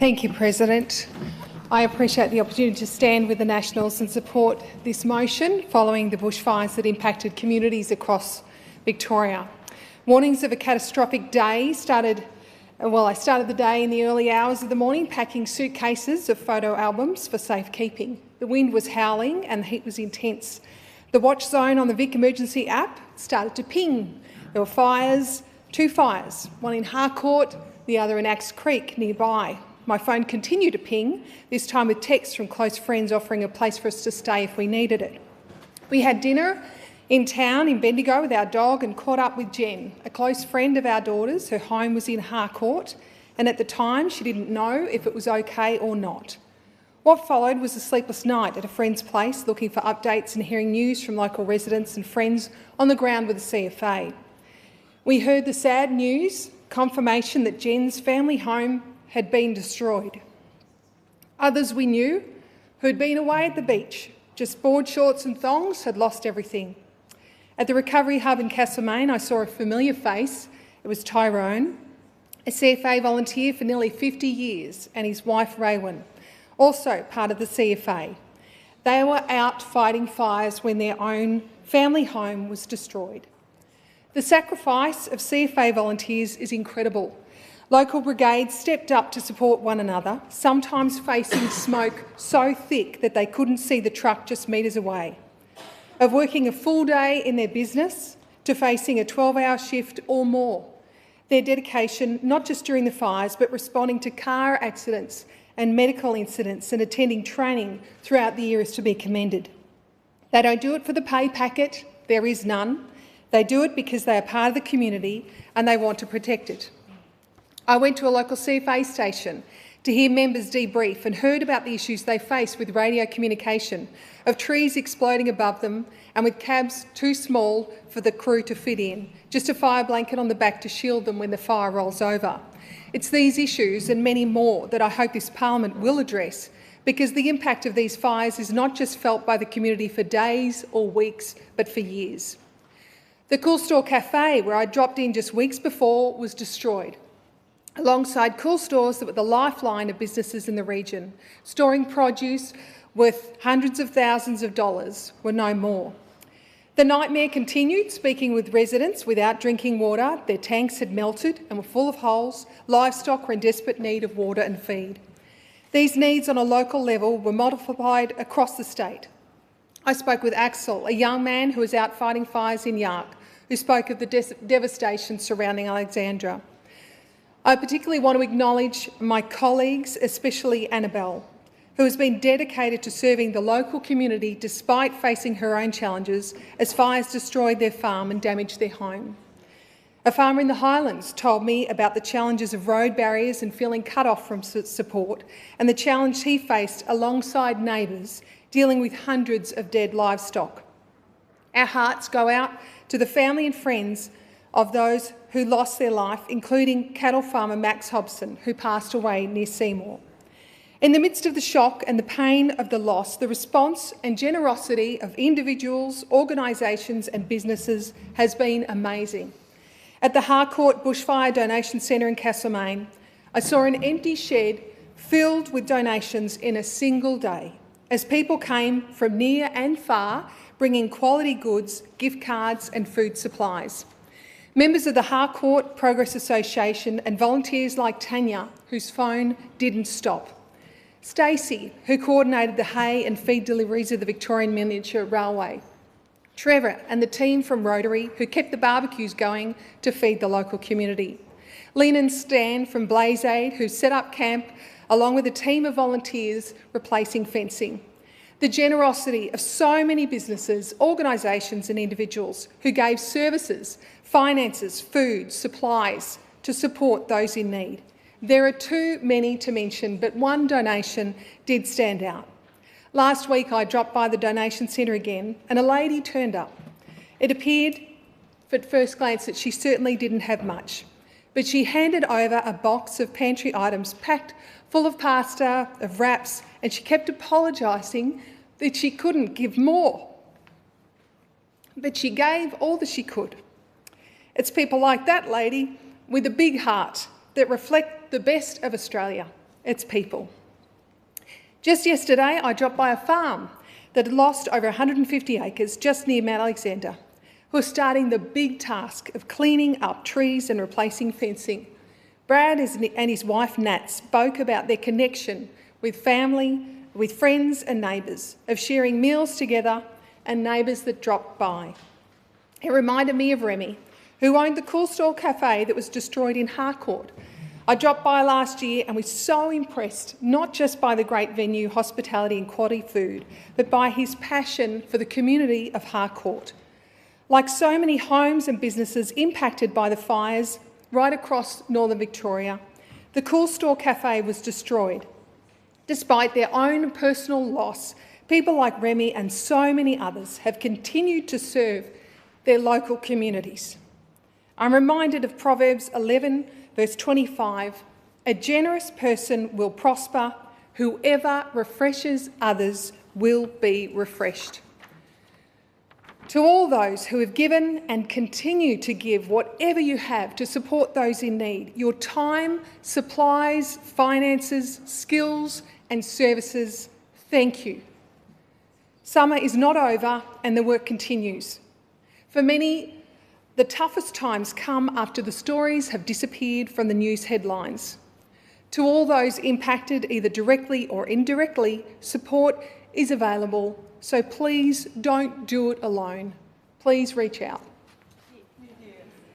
Thank you, President. I appreciate the opportunity to stand with the Nationals and support this motion following the bushfires that impacted communities across Victoria. Warnings of a catastrophic day I started the day in the early hours of the morning packing suitcases of photo albums for safekeeping. The wind was howling and the heat was intense. The watch zone on the Vic Emergency app started to ping. There were fires, two fires, one in Harcourt, the other in Axe Creek nearby. My phone continued to ping, this time with texts from close friends offering a place for us to stay if we needed it. We had dinner in town in Bendigo with our dog and caught up with Jen, a close friend of our daughter's. Her home was in Harcourt, and at the time she didn't know if it was okay or not. What followed was a sleepless night at a friend's place, looking for updates and hearing news from local residents and friends on the ground with the CFA. We heard the sad news, confirmation that Jen's family home had been destroyed. Others we knew, who had been away at the beach, just board shorts and thongs, had lost everything. At the recovery hub in Castlemaine, I saw a familiar face. It was Tyrone, a CFA volunteer for nearly 50 years, and his wife Raywin, also part of the CFA. They were out fighting fires when their own family home was destroyed. The sacrifice of CFA volunteers is incredible. Local brigades stepped up to support one another, sometimes facing smoke so thick that they couldn't see the truck just metres away. Of working a full day in their business to facing a 12-hour shift or more. Their dedication, not just during the fires, but responding to car accidents and medical incidents and attending training throughout the year is to be commended. They don't do it for the pay packet, there is none. They do it because they are part of the community and they want to protect it. I went to a local CFA station to hear members debrief and heard about the issues they face with radio communication, of trees exploding above them and with cabs too small for the crew to fit in, just a fire blanket on the back to shield them when the fire rolls over. It's these issues and many more that I hope this parliament will address, because the impact of these fires is not just felt by the community for days or weeks, but for years. The Cool Store Cafe, where I dropped in just weeks before, was destroyed, alongside cool stores that were the lifeline of businesses in the region. Storing produce worth hundreds of thousands of dollars were no more. The nightmare continued, speaking with residents without drinking water. Their tanks had melted and were full of holes. Livestock were in desperate need of water and feed. These needs on a local level were multiplied across the state. I spoke with Axel, a young man who was out fighting fires in Yark, who spoke of the devastation surrounding Alexandra. I particularly want to acknowledge my colleagues, especially Annabelle, who has been dedicated to serving the local community despite facing her own challenges as fires destroyed their farm and damaged their home. A farmer in the Highlands told me about the challenges of road barriers and feeling cut off from support, and the challenge he faced alongside neighbours dealing with hundreds of dead livestock. Our hearts go out to the family and friends of those who lost their life, including cattle farmer Max Hobson, who passed away near Seymour. In the midst of the shock and the pain of the loss, the response and generosity of individuals, organisations and businesses has been amazing. At the Harcourt Bushfire Donation Centre in Castlemaine, I saw an empty shed filled with donations in a single day, as people came from near and far, bringing quality goods, gift cards and food supplies. Members of the Harcourt Progress Association and volunteers like Tanya, whose phone didn't stop. Stacey, who coordinated the hay and feed deliveries of the Victorian Miniature Railway. Trevor and the team from Rotary, who kept the barbecues going to feed the local community. Lynn and Stan from Blaze Aid, who set up camp along with a team of volunteers replacing fencing. The generosity of so many businesses, organisations and individuals who gave services, finances, food, supplies to support those in need. There are too many to mention, but one donation did stand out. Last week I dropped by the donation centre again and a lady turned up. It appeared at first glance that she certainly didn't have much, but she handed over a box of pantry items packed full of pasta, of wraps, and she kept apologising that she couldn't give more. But she gave all that she could. It's people like that lady with a big heart that reflect the best of Australia. it's people. Just yesterday, I dropped by a farm that had lost over 150 acres just near Mount Alexander, who are starting the big task of cleaning up trees and replacing fencing. Brad and his wife Nat spoke about their connection with family, with friends and neighbours, of sharing meals together and neighbours that dropped by. It reminded me of Remy, who owned the Cool Store Cafe that was destroyed in Harcourt. I dropped by last year and was so impressed, not just by the great venue, hospitality and quality food, but by his passion for the community of Harcourt. Like so many homes and businesses impacted by the fires right across northern Victoria, the Cool Store Cafe was destroyed. Despite their own personal loss, people like Remy and so many others have continued to serve their local communities. I'm reminded of Proverbs 11, verse 25, "A generous person will prosper, whoever refreshes others will be refreshed." To all those who have given and continue to give whatever you have to support those in need, your time, supplies, finances, skills and services, thank you. Summer is not over and the work continues. For many, the toughest times come after the stories have disappeared from the news headlines. To all those impacted, either directly or indirectly, support is available, so please don't do it alone. Please reach out.